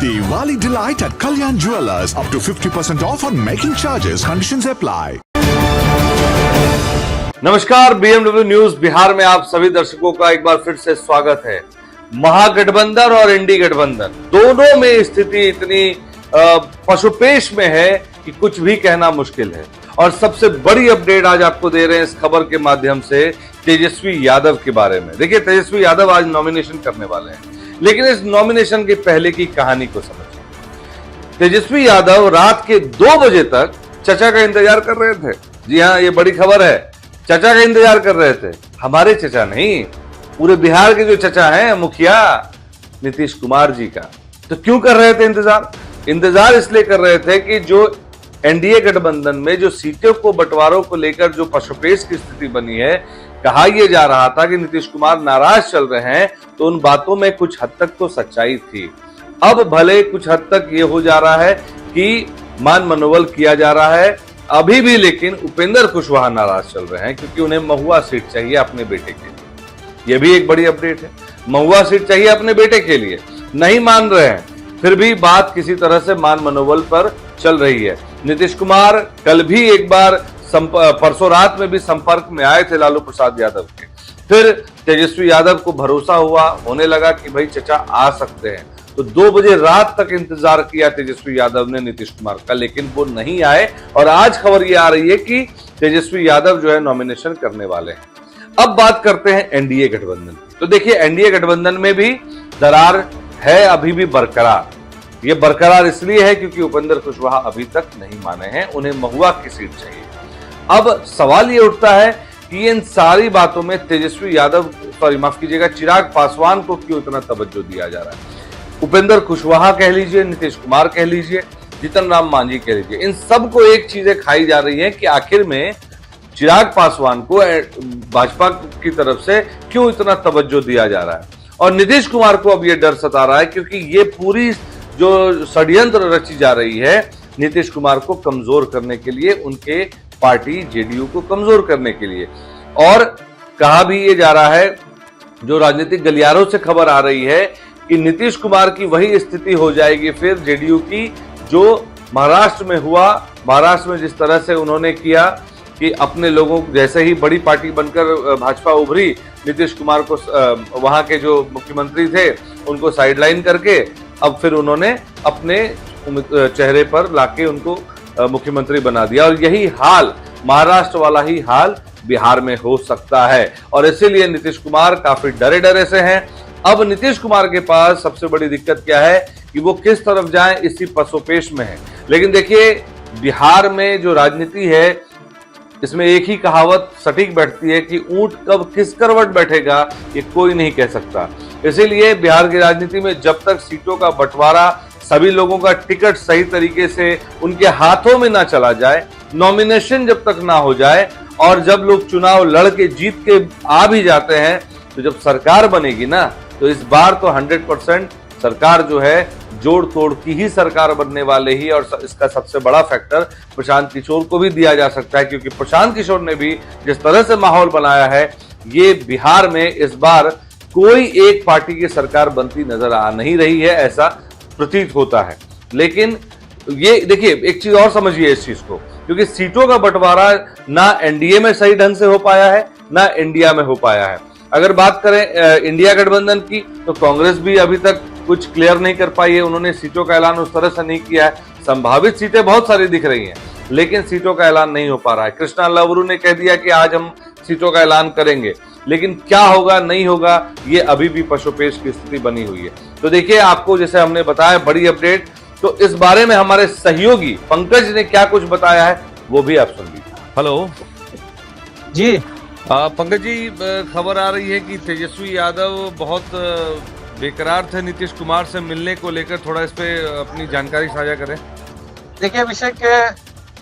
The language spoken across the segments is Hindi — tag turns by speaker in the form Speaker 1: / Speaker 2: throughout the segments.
Speaker 1: Diwali delight at Kalyan Jewellers. Up to 50% off on making charges. Conditions apply.
Speaker 2: नमस्कार, बीएमडब्ल्यू न्यूज बिहार में आप सभी दर्शकों का एक बार फिर से स्वागत है। महागठबंधन और इंडी गठबंधन दोनों में स्थिति इतनी पशुपेश में है कि कुछ भी कहना मुश्किल है। और सबसे बड़ी अपडेट आज आपको दे रहे हैं इस खबर के माध्यम से तेजस्वी यादव के बारे में। देखिए, तेजस्वी यादव आज नॉमिनेशन करने वाले हैं, लेकिन इस नॉमिनेशन के पहले की कहानी को समझिए। तेजस्वी यादव रात के 2 बजे तक चचा का इंतजार कर रहे थे। जी हाँ, ये बड़ी खबर है, चचा का इंतजार कर रहे थे। हमारे चचा नहीं, पूरे बिहार के जो चचा हैं, मुखिया नीतीश कुमार जी का। तो क्यों कर रहे थे इंतजार इसलिए कर रहे थे कि जो एनडीए गठबंधन में जो सीटों को बंटवारों को लेकर जो पशुपेश की स्थिति बनी है, कहा यह जा रहा था कि नीतीश कुमार नाराज चल रहे हैं, तो उन बातों में कुछ हद तक तो सच्चाई थी। अब भले कुछ हद तक ये हो जा रहा है कि मान मनोबल किया जा रहा है अभी भी, लेकिन उपेंद्र कुशवाहा नाराज चल रहे हैं क्योंकि उन्हें महुआ सीट चाहिए अपने बेटे के लिए। यह भी एक बड़ी अपडेट है, महुआ सीट चाहिए अपने बेटे के लिए, नहीं मान रहे हैं। फिर भी बात किसी तरह से मान मनोबल पर चल रही है। नीतीश कुमार कल भी एक बार परसों रात में भी संपर्क में आए थे लालू प्रसाद यादव के। फिर तेजस्वी यादव को भरोसा होने लगा कि भाई चचा आ सकते हैं, तो 2 बजे रात तक इंतजार किया तेजस्वी यादव ने नीतीश कुमार का, लेकिन वो नहीं आए। और आज खबर ये आ रही है कि तेजस्वी यादव जो है नॉमिनेशन करने वाले हैं। अब बात करते हैं एनडीए गठबंधन की। तो देखिए, एनडीए गठबंधन में भी दरार है अभी भी बरकरार। ये बरकरार इसलिए है क्योंकि उपेंद्र कुशवाहा अभी तक नहीं माने हैं, उन्हें महुआ की सीट चाहिए। अब सवाल ये उठता है कि इन सारी बातों में तेजस्वी यादव, माफ कीजिएगा, चिराग पासवान को क्यों इतना तवज्जो दिया जा रहा है। उपेंद्र कुशवाहा कह लीजिए, नीतीश कुमार कह लीजिए, जीतन राम मांझी कह लीजिए, इन सबको एक चीजें खाई जा रही है कि आखिर में चिराग पासवान को भाजपा की तरफ से क्यों इतना तवज्जो दिया जा रहा है। और नीतीश कुमार को अब यह डर सता रहा है क्योंकि ये पूरी जो षड्यंत्र रची जा रही है नीतीश कुमार को कमजोर करने के लिए, उनके पार्टी जेडीयू को कमजोर करने के लिए। और कहा भी ये जा रहा है, जो राजनीतिक गलियारों से खबर आ रही है कि नीतीश कुमार की वही स्थिति हो जाएगी फिर जेडीयू की जो महाराष्ट्र में हुआ। महाराष्ट्र में जिस तरह से उन्होंने किया कि अपने लोगों, जैसे ही बड़ी पार्टी बनकर भाजपा उभरी, नीतीश कुमार को वहां के जो मुख्यमंत्री थे उनको साइडलाइन करके अब फिर उन्होंने अपने चेहरे पर लाके उनको मुख्यमंत्री बना दिया। और यही हाल, महाराष्ट्र वाला ही हाल बिहार में हो सकता है। और इसीलिए नीतीश कुमार काफी डरे से हैं। अब नीतीश कुमार के पास सबसे बड़ी दिक्कत क्या है कि वो किस तरफ जाएं, इसी पसोपेश में है। लेकिन देखिए, बिहार में जो राजनीति है, इसमें एक ही कहावत सटीक बैठती है कि ऊंट कब किस करवट बैठेगा ये कोई नहीं कह सकता। इसीलिए बिहार की राजनीति में जब तक सीटों का बंटवारा, सभी लोगों का टिकट सही तरीके से उनके हाथों में ना चला जाए, नॉमिनेशन जब तक ना हो जाए, और जब लोग चुनाव लड़ के जीत के आ भी जाते हैं, तो जब सरकार बनेगी ना, तो इस बार तो 100% सरकार जो है जोड़ तोड़ की ही सरकार बनने वाले ही। और इसका सबसे बड़ा फैक्टर प्रशांत किशोर को भी दिया जा सकता है, क्योंकि प्रशांत किशोर ने भी जिस तरह से माहौल बनाया है, ये बिहार में इस बार कोई एक पार्टी की सरकार बनती नजर आ नहीं रही है, ऐसा प्रतीत होता है। लेकिन ये देखिए, एक चीज और समझिए इस चीज को, क्योंकि सीटों का बंटवारा ना एनडीए में सही ढंग से हो पाया है, ना इंडिया में हो पाया है। अगर बात करें इंडिया गठबंधन की, तो कांग्रेस भी अभी तक कुछ क्लियर नहीं कर पाई है। उन्होंने सीटों का ऐलान उस तरह से नहीं किया है। संभावित सीटें बहुत सारी दिख रही हैं, लेकिन सीटों का ऐलान नहीं हो पा रहा है। कृष्णा लवरू ने कह दिया कि आज हम सीटों का ऐलान करेंगे, लेकिन क्या होगा नहीं होगा, ये अभी भी पशुपेश की स्थिति बनी हुई है। तो देखिए, आपको जैसे हमने बताया बड़ी अपडेट, तो इस बारे में हमारे सहयोगी पंकज ने क्या कुछ बताया है वो भी आप सुन लीजिए।
Speaker 3: हेलो
Speaker 2: जी पंकज जी, खबर आ रही है कि तेजस्वी यादव बहुत बेकरार थे नीतीश कुमार से मिलने को लेकर, थोड़ा इस पे अपनी जानकारी साझा करें।
Speaker 3: देखिए, अभिषेक,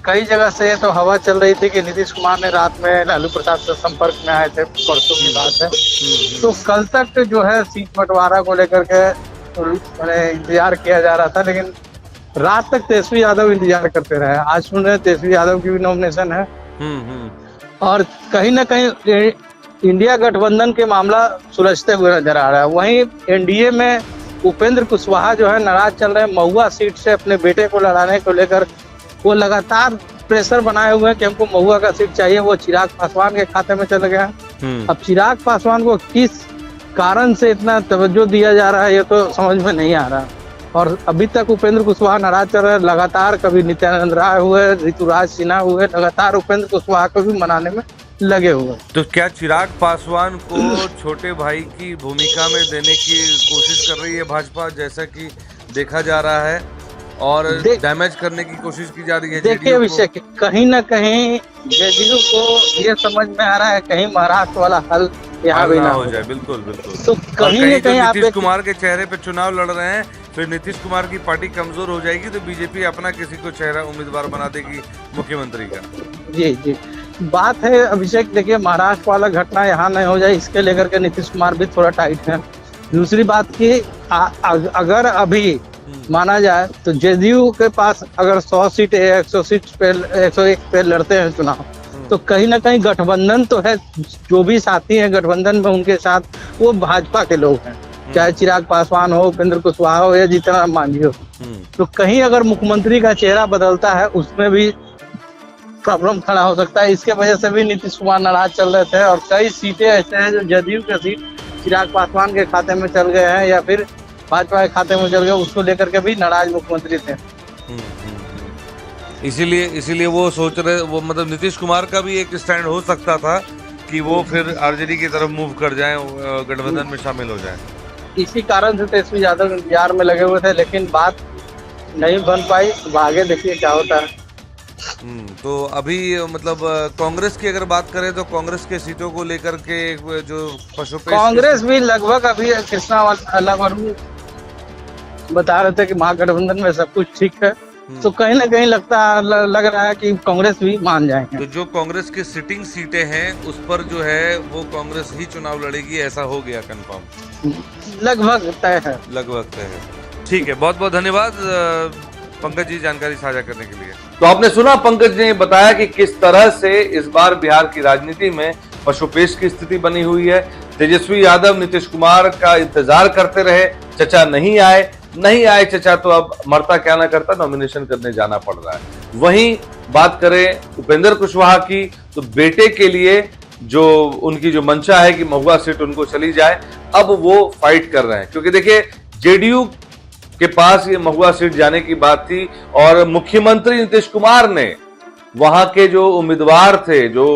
Speaker 3: कई जगह से तो हवा चल रही थी कि नीतीश कुमार ने रात में लालू प्रसाद से संपर्क में आए थे, परसों की बात है। तो कल तक जो है सीट बंटवारा को लेकर के इंतजार किया जा रहा था, लेकिन रात तक तेजस्वी यादव इंतजार करते रहे। आज सुन रहे तेजस्वी यादव की भी नॉमिनेशन है। और कहीं ना कहीं इंडिया गठबंधन के मामला सुलझते हुए नजर आ रहा है। वहीं एनडीए में उपेंद्र कुशवाहा जो है नाराज चल रहे हैं महुआ सीट से अपने बेटे को लड़ाने को लेकर। वो लगातार प्रेशर बनाए हुए हैं कि हमको महुआ का सीट चाहिए। वो चिराग पासवान के खाते में चल गया। अब चिराग पासवान को किस कारण से इतना तवज्जो दिया जा रहा है ये तो समझ में नहीं आ रहा। और अभी तक उपेंद्र कुशवाहा नाराज चल रहे हैं। लगातार कभी नित्यानंद राय हुए, ऋतुराज सिन्हा हुए, लगातार उपेंद्र कुशवाहा को भी मनाने में लगे हुए।
Speaker 2: तो क्या चिराग पासवान को छोटे भाई की भूमिका में देने की कोशिश कर रही है भाजपा, जैसा कि देखा जा रहा है, और डैमेज करने की कोशिश की जा रही है?
Speaker 3: देखिए अभिषेक, कहीं ना कहीं जेडीयू को ये समझ में आ रहा है कहीं महाराष्ट्र वाला हल यहाँ भी ना हो जाए।
Speaker 2: बिल्कुल बिल्कुल।
Speaker 3: तो कहीं ना कहीं
Speaker 2: नीतीश कुमार के चेहरे पे चुनाव लड़ रहे हैं, फिर नीतीश कुमार की पार्टी कमजोर हो जाएगी तो बीजेपी अपना किसी को चेहरा उम्मीदवार बना देगी मुख्यमंत्री का।
Speaker 3: जी जी, बात है अभिषेक, देखिए महाराष्ट्र वाला घटना यहाँ नहीं हो जाए इसके लेकर के नीतीश कुमार भी थोड़ा टाइट है। दूसरी बात की अगर अभी माना जाए तो जेडीयू के पास अगर 100 सीट 100 सीट पे 101 पे लड़ते हैं चुनाव, तो कहीं ना कहीं गठबंधन तो है। जो भी साथी हैं गठबंधन में उनके साथ वो भाजपा के लोग हैं, चाहे चिराग पासवान हो, उपेंद्र कुशवाहा हो या जीतन राम मांझी हो। तो कहीं अगर मुख्यमंत्री का चेहरा बदलता है उसमें भी प्रॉब्लम खड़ा हो सकता है। इसके वजह से भी नीतीश कुमार नाराज चल रहे थे और कई सीटें ऐसे हैं जो जदयू की सीट चिराग पासवान के खाते में चल गए हैं या फिर भाजपा के खाते में चल गए, उसको लेकर के भी नाराज मुख्यमंत्री थे।
Speaker 2: इसीलिए वो सोच रहे, वो मतलब नीतीश कुमार का भी एक स्टैंड हो सकता था कि वो फिर आरजेडी की तरफ मूव कर जाएं, गठबंधन में शामिल हो जाएं।
Speaker 3: इसी कारण से तेजस्वी यादव इंतजार में लगे हुए थे, लेकिन बात नहीं बन पाई। अब आगे देखिए क्या होता है।
Speaker 2: तो अभी मतलब कांग्रेस की अगर बात करें तो कांग्रेस के सीटों को लेकर के जो पशुपेश, कांग्रेस
Speaker 3: भी लगभग अभी कृष्णा वरुण बता रहे थे कि महागठबंधन में सब कुछ ठीक है, तो कहीं ना कहीं लग रहा है कि कांग्रेस भी मान जाएंगे।
Speaker 2: तो जो कांग्रेस की सिटिंग सीटें हैं उस पर जो है वो कांग्रेस ही चुनाव लड़ेगी, ऐसा हो गया कंफर्म?
Speaker 3: लगभग तय है।
Speaker 2: लगभग तय है। ठीक है, बहुत बहुत धन्यवाद पंकज जी जानकारी साझा करने के लिए। तो आपने सुना पंकज ने बताया कि किस तरह से इस बार बिहार की राजनीति में पशुपेश की स्थिति बनी हुई है। तेजस्वी यादव नीतीश कुमार का इंतजार करते रहे, चचा नहीं आए चचा, तो अब मरता क्या ना करता, नॉमिनेशन करने जाना पड़ रहा है। वहीं बात करें उपेंद्र कुशवाहा की, तो बेटे के लिए जो उनकी जो मंशा है कि महुआ सीट उनको चली जाए, अब वो फाइट कर रहे हैं। क्योंकि देखिए जेडीयू के पास ये महुआ सीट जाने की बात थी और मुख्यमंत्री नीतीश कुमार ने वहां के जो उम्मीदवार थे, जो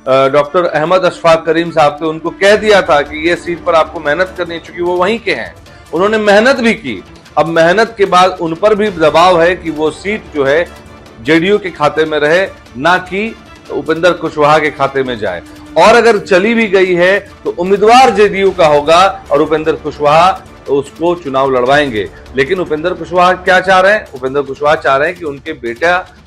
Speaker 2: डॉक्टर अहमद अशफाक करीम साहब थे, उनको कह दिया था कि ये सीट पर आपको मेहनत करनी है, चूंकि वो वहीं के हैं। उन्होंने मेहनत भी की। अब मेहनत के बाद उन पर भी दबाव है कि वो सीट जो है जेडीयू के खाते में रहे, ना कि उपेंद्र कुशवाहा के खाते में जाए। और अगर चली भी गई है तो उम्मीदवार जेडीयू का होगा और उपेंद्र कुशवाहा तो उसको चुनाव लड़वाएंगे। लेकिन उपेंद्र कुशवाहा क्या चाह रहे हैं? उपेंद्र कुशवाहा चाह रहे हैं कि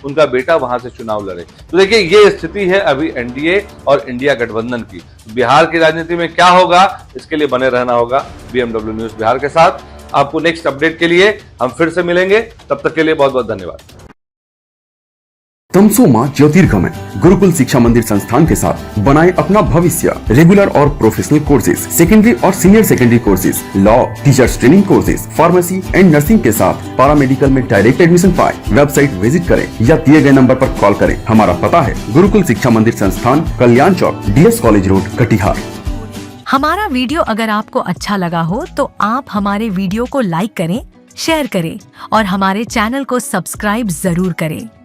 Speaker 2: उनका बेटा वहां से चुनाव लड़े। तो देखिए ये स्थिति है अभी एनडीए और इंडिया गठबंधन की। बिहार की राजनीति में क्या होगा, इसके लिए बने रहना होगा बीएमडब्ल्यू न्यूज बिहार के साथ। आपको नेक्स्ट अपडेट के लिए हम फिर से मिलेंगे, तब तक के लिए बहुत बहुत धन्यवाद।
Speaker 4: तमसोमा ज्योतिर्गमय गुरुकुल शिक्षा मंदिर संस्थान के साथ बनाए अपना भविष्य। रेगुलर और प्रोफेशनल कोर्सेज, सेकेंडरी और senior secondary courses, law, teachers training courses, pharmacy and nursing के साथ पैरामेडिकल में डायरेक्ट एडमिशन पाए। वेबसाइट विजिट करें या दिए गए नंबर पर कॉल करें। हमारा पता है गुरुकुल शिक्षा मंदिर संस्थान, कल्याण चौक, DS कॉलेज रोड, कटिहार।
Speaker 5: हमारा वीडियो अगर आपको अच्छा लगा हो तो आप हमारे वीडियो को लाइक करें, शेयर करें और हमारे चैनल को सब्सक्राइब जरूर करें।